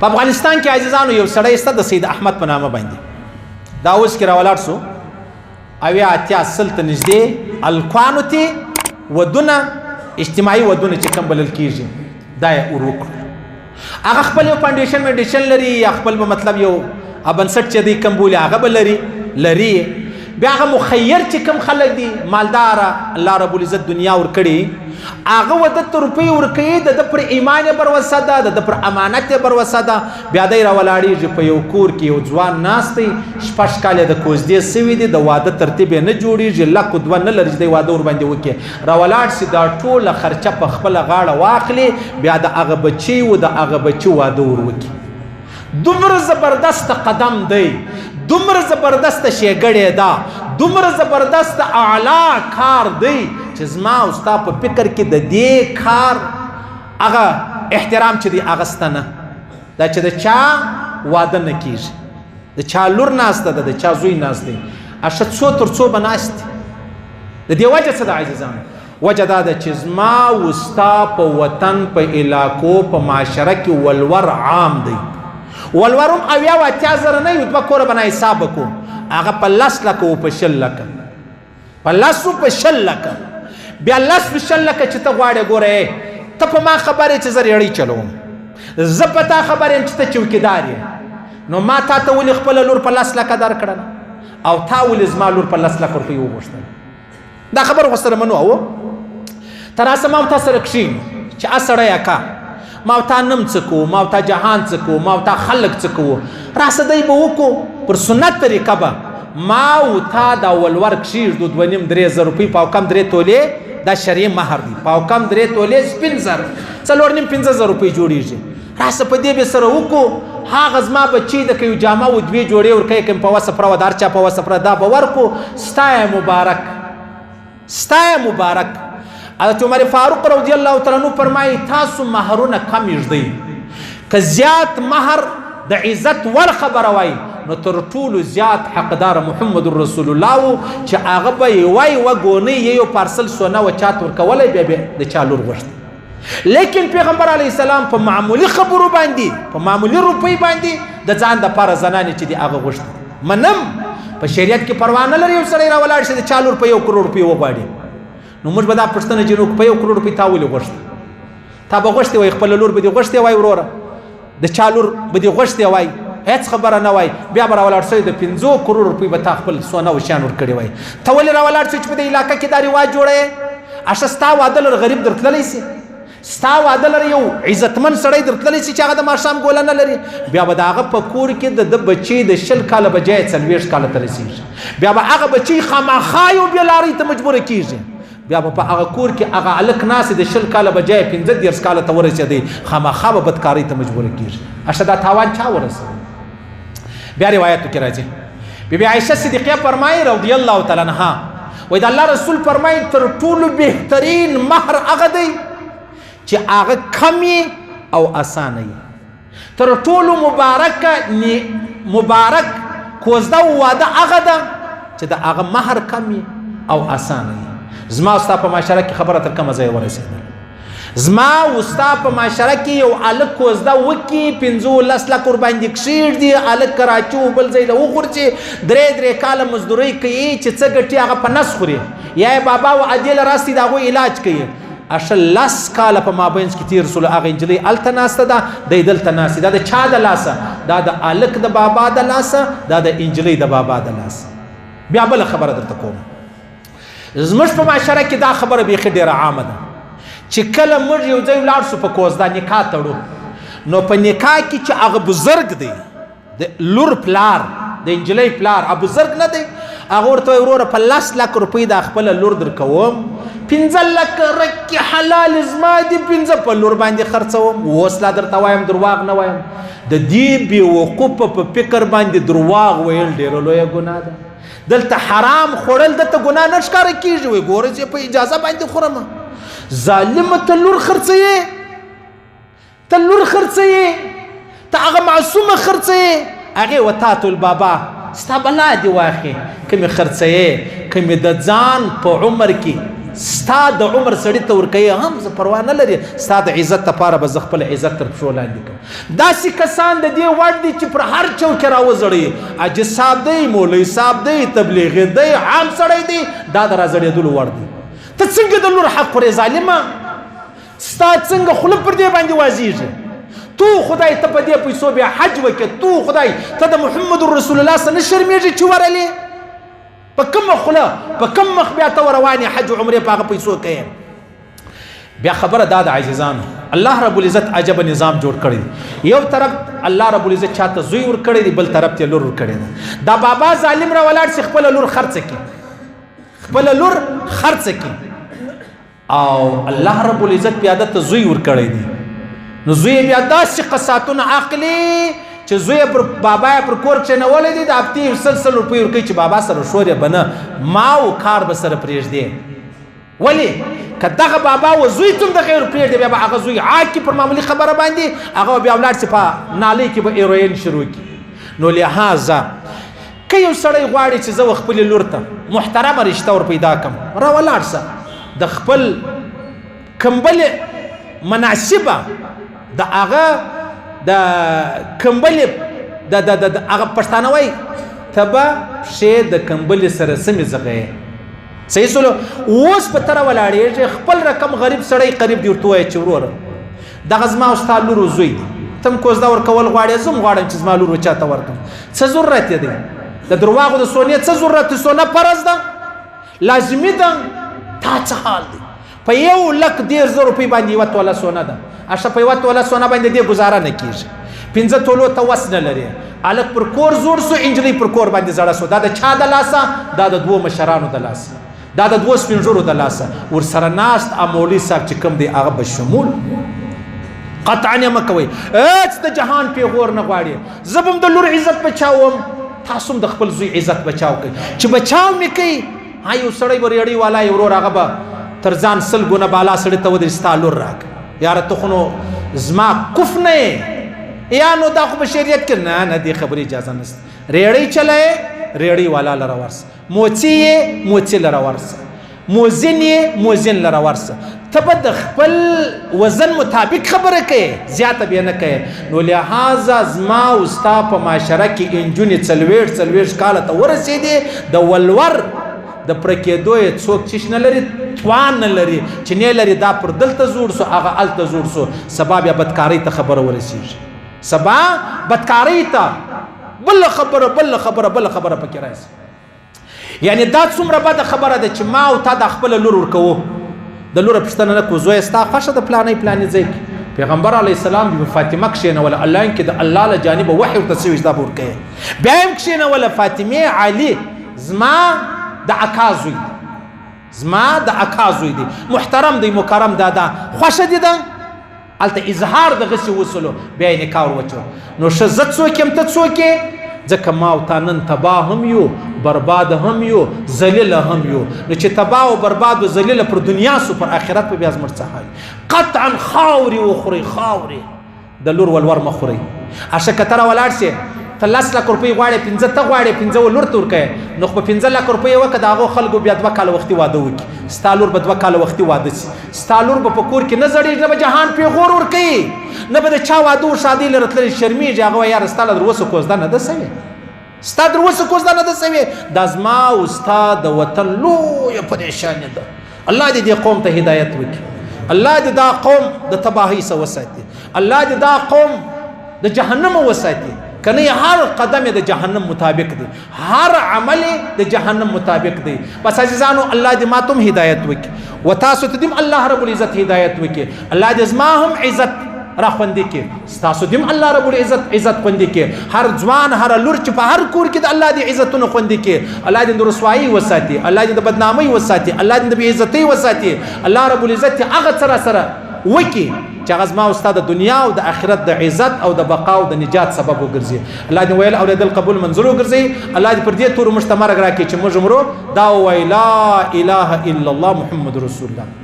په افغانستان کې عزیزانو یو سړی سته د سید احمد په نامه باندې، دا اوس کې راولاړ سو اویا اتیا سل ته نږدې الکوانو ته ودونه اجتماعي ودونه چې کوم بلل کېږي دا یې ور وکړو. هغه خپل یو فاونډیشن میډیشن لري یا خپل به مطلب یو بنسټ چې دی کوم بولي هغه به لري. بیا هغه مخیر چې کوم خلک دي مالداره الله رب العزت دنیا ورکړي هغه ورته ته روپۍ ورکوي د ده پر ایمان یې بروسه ده د ده پر امانت یې بروسه ده. بیا دی راولاړېږي په یو کور کې یو ځوان ناست دی 6 کاله د کوزدې سوي دي د واده ترتیب یې نه جوړېږي لک دوه نه لري چې دی واده ورباندې وکړي راولاړ سي دا ټوله خرچه په خپله غاړه واخلي بیا د هغه بچي و د هغه بچي واده ور وکړي. دومره زبردست قدم دی دومره زبردست شیګړې ده دومره زبردست اعلی کار دی چې زما او ستا په فکر کې د دې کار هغه احترام چې دی اغستنه دا چې د چا واده نه کېږي د چا لور ناسته ده د چا زوی ناست دی اشه څو تر څو به ناست د دې وجه څه ده عزیزانو؟ وجه دا ده چې زما او ستا په وطن په علاقو په معاشره کې ولور عام دی. ولورم اویا و اتیا زره نه یو دوه کوره به نه حساب وکړو هغه په 10 لکه و په 10 لکه په 10 و په 10 لکه بیا 10 په 10 لکه چې ته غواړې ګوره ته په ما خبرې چې زه ریړۍ چلوم زه په تا خبرې یم چې ته چوکیدار یې نو ما تا ته ولې خپله لور په 10 لکه درکړله او تا ولې زما لور په 10 لکه روپۍ وغوښتله دا خبر ورسره منو او ته راسه ما تا سره کښېنو چې سړی کا ما تا نم څه کوو ما تا جهان څه کوو ما تا خلق څه کوو راسه دی به وکړو پر سنت طریقه به ما او تا دا ولور کښېږدو 2.5-3 زره روپۍ پاو کم 3 تولې دا شرعي مهر دی پاو کم 3 تولې سپین زر 4.5-5 زره روپۍ جوړېږي راسه په دې به سره وکړو هغه زما بچی د که یو جامه و 2 جوړې ورکوي کوم په وسه پره وه د هر چا په وسه پره دا به ورکړو ستا یې مبارک ستا یې مبارک. حضرت عمر فاروق رضی الله تعالی عنہ فرمایي تاسو مهرونه کم یږدئ که زیات مهر د عزت ور خبره وای نو تر ټولو زیات حقدار محمد رسول الله و چې هغه به یې وای و ګونۍ یو پارسل سونه و چاته ورکولی بیا به د چا لور غوښتي. لیکن پیغمبر علیه السلام په معمولي خبرو باندې په معمولي روپۍ باندې د ځان دپاره زنانې چې دي هغه غوښتي. منم په شریعت کې پروا نه لري یو سړی راولاړ شي د چا لور په 1 کروڑ روپۍ وغواړي نو موږ به دا پوښتنه چې نو په 1 کروڑ روپۍ تا ولې غوښته تا به غوښتې وای خپله لور به دې غوښتې وای وروره د چا لور به دې غوښتې وای هېڅ خبره نه وای بیا به راولاړ شوی د 50 کروڑ روپۍ به تا خپل سونه و شیان ورکړي وای ته ولې راولاړ شوی چې په دې علاقه کې دا رواج جوړی اشه ستا واده لر غریب درتللی سي ستا واده لر یو عزتمن سړی درتللی سي چې هغه د ماښام ګوله نه لري بیا به د هغه په کور کې د بچي د 10 کاله بجای 40 کاله ته رسېږي بیا به هغه بچي خامخا یو بېلارۍ ته مجبوره کېږي بیا په هغه کور کې هغه هلک ناست د 10 کاله بجای 15 کاله ته ورسېدی خامخا به بدکارۍ ته مجبوره کېږي اشه دا تاوان چا ورسوي. بیا روایتو کې راځي بیبي عایشه صدیقه فرمایي رضی الله تعالی عنها وایي د الله رسول فرمایي تر ټولو بهترین مهر هغه دی چې هغه کم او اسانه وي تر ټولو مبارک کوزده واده هغه ده چې د هغه مهر کم او اسانه وي. زما او ستا په معاشره کې خبره تر کومه ځایه ورسېدله زما او ستا په معاشره کې یو هلک کوزده وکړي 15 لک ورباندې کښېږدي هلک کراچي و بل ځای له وغورځي 3 کاله مزدورۍ کوي چې څه ګټي هغه په نس خوري یا یې بابا و عدې له راستي د هغوی علاج کوي اشه 10 کاله په مابینځ کې تېر سولو هغه نجلۍ هلته ناسته ده دی دلته ناست دا د چا د لاسه دا د هلک د بابا د لاسه دا د نجلۍ د بابا د لاسه. بیا بله خبره درته کوم زموږ په معاشره کې دا خبره بیخي ډېره عامه ده چې کله موږ یو ځای ولاړ شو په کوزده نکاح تړو نو په نکاح کې چې هغه بزرګ دی د لور پلار د نجلۍ پلار هغه بزرګ نه دی هغه ورته وایي وروره په 10 لک روپۍ دا خپله لور در کوم 15 لک رکې حلال زما دي 15 په لور باندې خرڅوم اوس لا درته وایم درواغ نه وایم د دې بېوقوفه په فکر باندې درواغ ویل ډېره لویه ګناه ده دلته حرام خوړل دلته ګناه نه ښکاره کېږي وایي ګوره چې په اجازه باندې خورم ظالمه ته لور خرڅوې ته لور خرڅوې ته هغه معصومه خرڅوې هغې وتاتو البابا ستا بلا دې واخې که مې خرڅوې که مې د ځان په عمر کې ستا د عمر سړی ته ورکوي هم زه پروا نه لري ستا د عزت لپاره به زه خپل عزت تر پښو لاندې کړم داسې کسان د دې وړ دي چې پر هر چوک کې راوځړوي حاجي صاحب دی مولوي صاحب دی تبلیغي دی عام سړی دی دا د راځړېدلو وړ دی ته څنګه د لور حق خورې ظالمه ستا څنګه خوله پر دې باندې وازیږي تو خدای ته په دې پیسو بیا حج وکړه تو خدای ته د محمد رسول الله سره نه شرمېږي چې ورلې په کوم خوله په کوم مخ بیا ته روانې حج عمرې په هغه پیسو کوي بیا خبره دا د عزیزانو الله رب العزت عجب نظام جوړ کړی دی یو طرف الله رب العزت چاته زوی ور کړی دی بل طرف ته لور ور کړی دی دا بابا ظالم را ولاړ چې خپل لور خرڅ کړي خپل لور خرڅ کړي او الله رب العزت بیا د زوی ور کړی دی نو زوی بیا داسې قصاتونه عقلي چې زوی پر بابا پر کور چنولې دي د هفتې سلسل روپۍ ورکوي چې بابا سره شورې به نه ما او کار به سره پرېږدې ولې که دغه بابا و زوی ته دغه پرېږدي بیا به هغه زوی عاقي پر معمولي خبره باندې هغه بیا ولاړ شي په نالۍ کې به ایروین شروع کړي نو لهذا که یو سړی غواړي چې زه خپلې لور ته محترمه رشته ور پیدا کړم را ولاړ شه د خپل کمبلې مناسبه د هغه د کمبلې د هغه پښتانه وایي ته به پښې د کمبلې سره سمې ځغوې صحیح سولو اوس په ته راولاړېږې خپل رقم غریب سړی قریب دی ورته ووایه چې وروره دغه زما او ستا لور زوی دی ته هم کوزده ورکول غواړې زه هم غواړم چې زما لور چاته ورکړم څه ضرورت یې دی د درواغو د سونې څه ضرورت دی سونه فرض ده لازمي ده تا څه حال دی په 1,10,000 روپۍ باندې یوه توله سونه ده اشه په یوه توله سونه باندې دې ګزاره نه کېږي 5 تولو ته وس نه لري هلک پر کور زوړ سو انجلۍ پر کور باندې زړه سو دا د چا د لاسه دا د 2 مشرانو د لاسه دا د 2 سپین ږیرو د لاسه ورسره ناست مولوي صاحب چې کوم دی هغه به شمول قطعا یې مه کوئ هېڅ د جهان پیغور نه غواړي زه به هم د لور عزت بچاوم تاسو هم د خپل زوی عزت بچاو کوئ چې بچاو مې کوي ها یو سړی به ریړۍ والا یې ورور هغه به تر ځان 100 ګونه بالا سړي ته ودرېږي ستا لور راکړه یاره ته خو نو زما کف نه یې یا نو دا خو په شریعت کې نه دې خبرې اجازه نشته ریړۍ چلایې ریړۍ والا لره ورسه موڅي یې موڅي لره ورسه موزن یې موزن لره ورسه ته به د خپل وزن مطابق خبره کوې زیاته بیا نه کوې نو لهذا زما او ستا په معاشره کې انجونې 40 کاله ته ورسېدې د ولور د پوره کېدو یې څوک چیش نه لري توان نه لري چې نه لري دا پر دلته زوړ سو هغه هلته زوړ سو سبا بیا بدکارۍ ته خبره ورسېږي سبا بدکارۍ ته بله خبره پکې راشي یعنی دا څومره بده خبره ده چې ما او تا دا خپله لور ورکوو د لوره پوښتنه نه کوو زویه ستا خوښه د پلانۍ ځای کې پیغمبر علیه السلام بی فاطمه کښېنوله الله کې د الله له جانبه وحی ورته سوي چې دا به ورکوې بیا هم کښېنوله فاطمې علي زما د اکا زوی زما د اکا زوی دی محترم دی مکرم دادا خوښه دي ده هلته اظهار د غسې وسلو بیا یې نکاح ور وچو نو ښه زه څوک یم ته څوک یې ځکه ما او تا نن تباه هم یو برباد هم یو ذلیله هم یو نو چې تباه او برباد و ذلیله پر دنیا سو پر آخرت په بیا زموږ څه حال قطعا خاورې وخورئ خاورې د لور ولور مه خورئ اشه که ته راولاړ سې ته 10 لک روپۍ غواړې 15 ته غواړې 15 لور ته ورکوې نو خو په 15 لک روپۍ وکړه د هغو خلکو بیا 2 کاله وختي واده وکړي ستا لور به 2 کاله وختي واده شي ستا لور به په کور کې نه زړېږي نه به جهان پیغور ورکوي نه به د چا واده و شادۍ لره تللې شرمېږي هغه وایي یاره ستا له در اوسه کوزده نه ده سوې ستا در اوسه کوزده نه ده سوې دا زما او ستا د وطن لویه پریشاني ده الله دې دې قوم ته هدایت وکړي الله دې دا قوم د تباهۍ څخه وساتي الله دې دا قوم د جهنم وساتي کنه هر قدم د جهنم مطابق دی هر عمل د جهنم مطابق دی بس عزیزانو الله دې ماتم هدایت وکړي و تاسو ته دې الله رب العزت هدایت وکړي الله دې زما هم عزت را خوندې کړي تاسو دې الله رب العزت عزت خوندې کړي هر ځوان هر لور چې په هر کور کې د الله دې عزتونه خوندې کړي الله دې د رسوایي وساتي الله دې د بدنامۍ وساتي الله دې د بې عزتۍ وساتي الله رب العزت هغه سره وکړي چې هغه زما او ستا د دنیا او د آخرت د عزت او د بقا او د نجات سبب وګرځي الله دې ویل اورېدل قبول منظور وګرځي الله دې پر دې تورو موږ ته مرګ راکړي چې موږ مرو دا ووایي لا اله الا الله محمد رسول الله